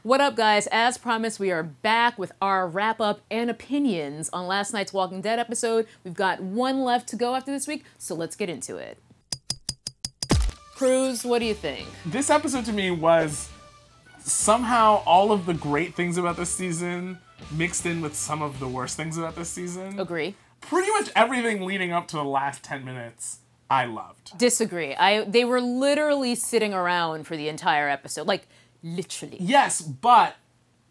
What up, guys? As promised, we are back with our wrap-up and opinions on last night's Walking Dead episode. We've got one left to go after this week, so let's get into it. Cruz, what do you think? This episode to me was somehow all of the great things about this season mixed in with some of the worst things about this season. Agree. Pretty much everything leading up to the last 10 minutes, I loved. Disagree. They were literally sitting around for the entire episode. Like, literally. Yes, but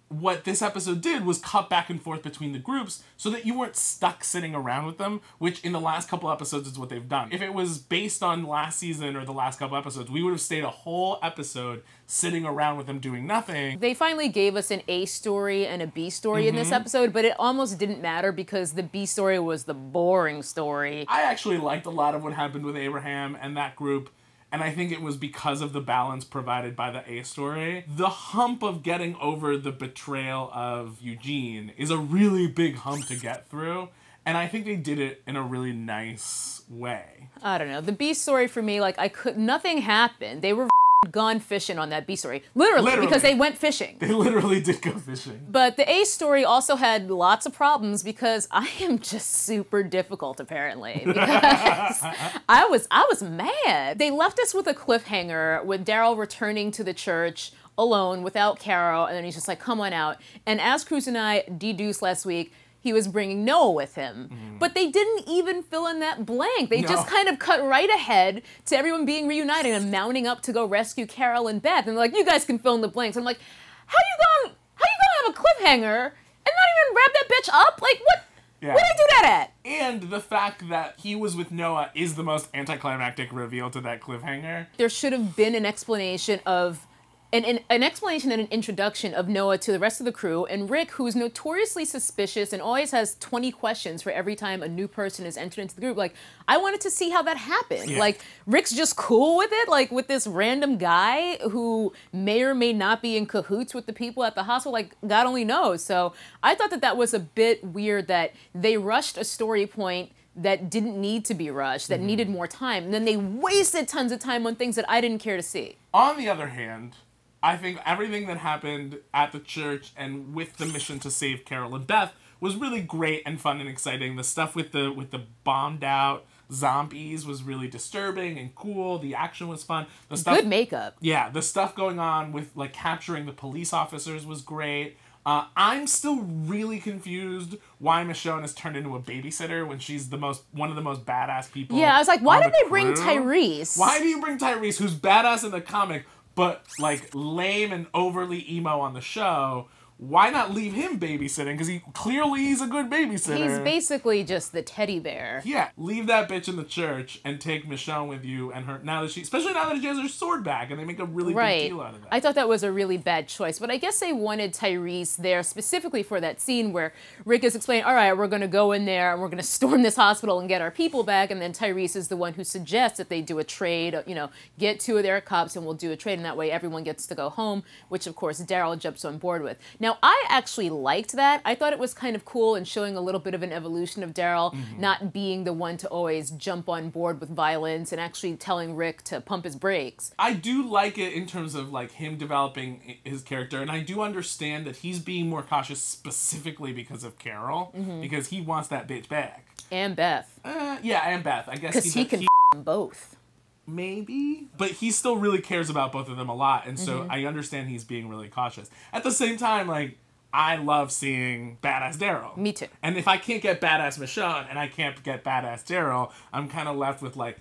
what this episode did was cut back and forth between the groups so that you weren't stuck sitting around with them, which in the last couple episodes is what they've done. If it was based on last season or the last couple episodes, we would have stayed a whole episode sitting around with them doing nothing. They finally gave us an A story and a B story in this episode, but it almost didn't matter because the B story was the boring story. I actually liked a lot of what happened with Abraham and that group. And I think it was because of the balance provided by the A story. The hump of getting over the betrayal of Eugene is a really big hump to get through. And I think they did it in a really nice way. I don't know. The B story for me, like, nothing happened. They were gone fishing on that B story. Literally, because they went fishing. They literally did go fishing. But the A story also had lots of problems because I am just super difficult, apparently. Because I was mad. They left us with a cliffhanger with Daryl returning to the church alone without Carol, and then he's just like, come on out. And as Cruz and I deduced last week, he was bringing Noah with him. But they didn't even fill in that blank. They just kind of cut right ahead to everyone being reunited and mounting up to go rescue Carol and Beth. And they're like, you guys can fill in the blanks. I'm like, how you gonna have a cliffhanger and not even wrap that bitch up? Like, what? Yeah. What'd I do that at? And the fact that he was with Noah is the most anticlimactic reveal to that cliffhanger. There should have been an explanation of an explanation and an introduction of Noah to the rest of the crew, and Rick, who's notoriously suspicious and always has 20 questions for every time a new person is entered into the group. Like, I wanted to see how that happened. Yeah. Like, Rick's just cool with it, like with this random guy who may or may not be in cahoots with the people at the hospital, like, God only knows. So I thought that was a bit weird that they rushed a story point that didn't need to be rushed, that needed more time, and then they wasted tons of time on things that I didn't care to see. On the other hand, I think everything that happened at the church and with the mission to save Carol and Beth was really great and fun and exciting. The stuff with the bombed out zombies was really disturbing and cool. The action was fun. The stuff, good makeup. Yeah, the stuff going on with like capturing the police officers was great. I'm still really confused why Michonne has turned into a babysitter when she's one of the most badass people. Yeah, I was like, why did they bring Tyrese? Why do you bring Tyrese, who's badass in the comic, but like lame and overly emo on the show? Why not leave him babysitting? Because he's a good babysitter. He's basically just the teddy bear. Yeah, leave that bitch in the church and take Michonne with you and her, especially now that she has her sword back and they make a really big deal out of that. I thought that was a really bad choice, but I guess they wanted Tyrese there specifically for that scene where Rick is explaining, all right, we're going to go in there and we're going to storm this hospital and get our people back, and then Tyrese is the one who suggests that they do a trade, get 2 of their cops and we'll do a trade, and that way everyone gets to go home, which of course Daryl jumps on board with. Now, I actually liked that. I thought it was kind of cool and showing a little bit of an evolution of Daryl, not being the one to always jump on board with violence and actually telling Rick to pump his brakes. I do like it in terms of like him developing his character, and I do understand that he's being more cautious specifically because of Carol, because he wants that bitch back. And Beth. Yeah, and Beth. I guess because he can both. Maybe, but he still really cares about both of them a lot, and so I understand he's being really cautious. At the same time, like, I love seeing badass Daryl. Me too. And if I can't get badass Michonne and I can't get badass Daryl, I'm kind of left with like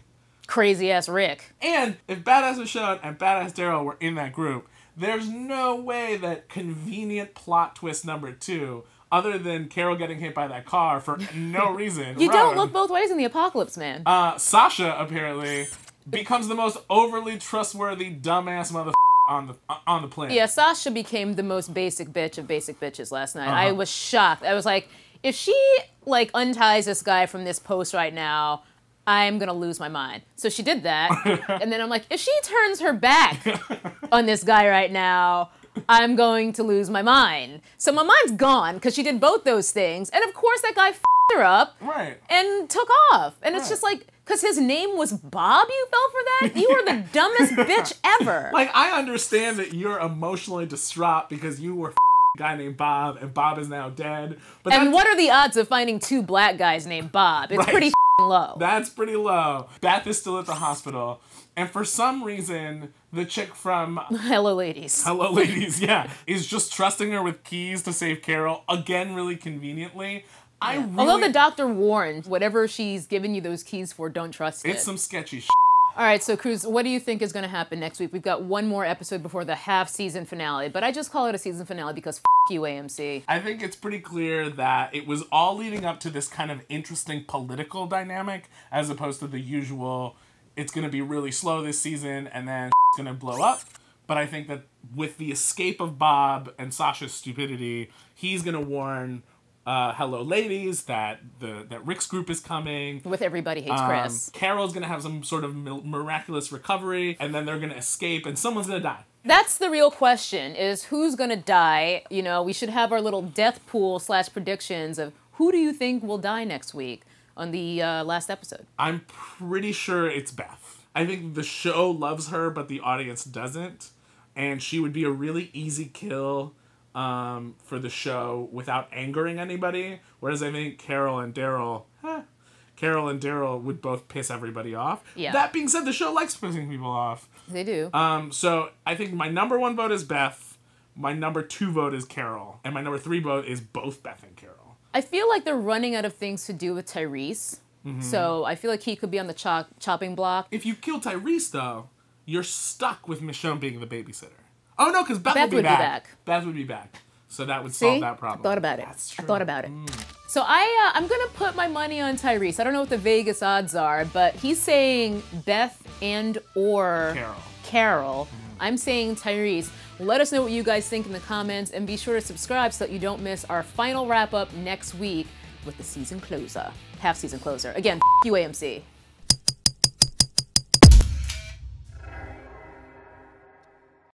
crazy ass Rick. And if badass Michonne and badass Daryl were in that group, there's no way that convenient plot twist number 2, other than Carol getting hit by that car for no reason. You don't look both ways in the apocalypse, man. Sasha apparently becomes the most overly trustworthy dumbass motherfucker on the planet. Yeah, Sasha became the most basic bitch of basic bitches last night. I was shocked. I was like, if she like unties this guy from this post right now, I'm gonna lose my mind. So she did that, and then I'm like, if she turns her back on this guy right now, I'm going to lose my mind. So my mind's gone because she did both those things, and of course that guy f***ed her up, right, and took off. And it's just like, Because his name was Bob, you fell for that? You are the dumbest bitch ever. Like, I understand that you're emotionally distraught because you were a guy named Bob, and Bob is now dead. But and what are the odds of finding 2 black guys named Bob? It's pretty low. That's pretty low. Beth is still at the hospital, and for some reason, the chick from Hello Ladies. Hello Ladies, yeah, is just trusting her with keys to save Carol, again, really conveniently. Although the doctor warned, whatever she's giving you those keys for, don't trust it. It's some sketchy shit. All right, so Cruz, what do you think is going to happen next week? We've got one more episode before the half-season finale, but I just call it a season finale because you, AMC. I think it's pretty clear that it was all leading up to this kind of interesting political dynamic, as opposed to the usual, it's going to be really slow this season, and then it's going to blow up. But I think that with the escape of Bob and Sasha's stupidity, he's going to warn Hello Ladies that Rick's group is coming. With Everybody Hates Chris. Carol's gonna have some sort of miraculous recovery, and then they're gonna escape, and someone's gonna die. That's the real question, is who's gonna die? You know, we should have our little death pool / predictions of who do you think will die next week on the last episode. I'm pretty sure it's Beth. I think the show loves her, but the audience doesn't, and she would be a really easy kill for the show without angering anybody, whereas I think Carol and Daryl would both piss everybody off. Yeah. That being said, the show likes pissing people off. They do. So I think my number 1 vote is Beth, my number 2 vote is Carol, and my number 3 vote is both Beth and Carol. I feel like they're running out of things to do with Tyrese, so I feel like he could be on the chopping block. If you kill Tyrese, though, you're stuck with Michonne being the babysitter. Oh, no, because Beth would be back. Beth would be back. So that would solve that problem. I thought about it. That's true. I thought about it. So I'm going to put my money on Tyrese. I don't know what the Vegas odds are, but he's saying Beth and or Carol. I'm saying Tyrese. Let us know what you guys think in the comments, and be sure to subscribe so that you don't miss our final wrap-up next week with the season closer. Half-season closer. Again, you, AMC.